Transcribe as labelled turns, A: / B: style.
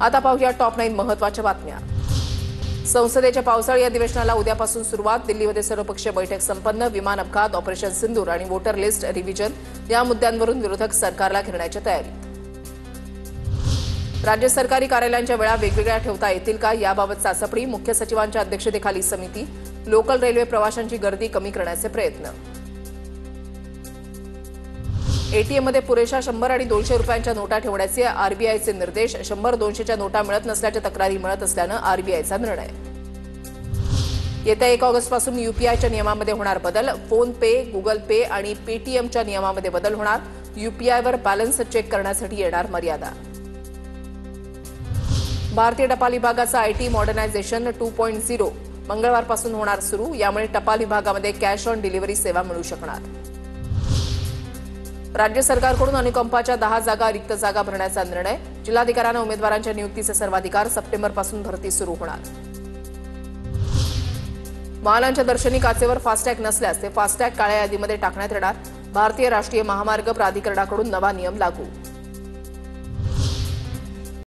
A: आता पाहूया टॉप 9 महत्त्वाच्या बातम्या। संसदेच्या पावसाळी अधिवेशनाला उद्यापासून सुरुवात। दिल्लीमध्ये सर्वपक्षीय बैठक संपन्न। विमान अपघात, ऑपरेशन सिंदूर आणि वोटर लिस्ट रिव्हिजन या मुद्द्यांवरून विरोधक सरकारला घेरण्याच्या तयारीत। राज्य सरकारी कार्यालयांच्या वेळा वेगवेगळ्या ठेवता येतील का याबाबत चाचपणी। मुख्य सचिवांच्या अध्यक्षतेखाली समिती। लोकल रेल्वे प्रवाशांची गर्दी कमी करण्याचे प्रयत्न। एटीएममध्ये पुरेशा 100 आणि 200 रुपयांच्या नोटा ठेवण्याचे आरबीआयचे निर्देश। 100-200च्या नोटा मिळत नसल्याच्या तक्रारी मिळत असल्यानं आरबीआयचा निर्णय। येत्या 1 ऑगस्टपासून यूपीआयच्या नियमामध्ये होणार बदल। फोन पे, गुगल पे आणि पेटीएमच्या नियमामध्ये बदल होणार। यूपीआयवर बॅलन्स चेक करण्यासाठी येणार मर्यादा। भारतीय टपाल विभागाचा आयटी मॉडर्नायझेशन 2.0 मंगळवारपासून होणार सुरू। यामुळे टपाल विभागामध्ये कॅश ऑन डिलिव्हरी सेवा मिळू शकणार। राज्य सरकारकडून अनुकंपाच्या 10 जागा रिक्त जागा भरण्याचा निर्णय। जिल्हाधिकाऱ्यांना उमेदवारांच्या नियुक्तीचे सर्वाधिकार। सप्टेंबरपासून भरती सुरू होणार। वाहनांच्या दर्शनी काचेवर फास्टॅग नसल्यास ते फास्टॅग काळ्या यादीमध्ये टाकण्यात येणार। भारतीय राष्ट्रीय महामार्ग प्राधिकरणाकडून नवा नियम लागू।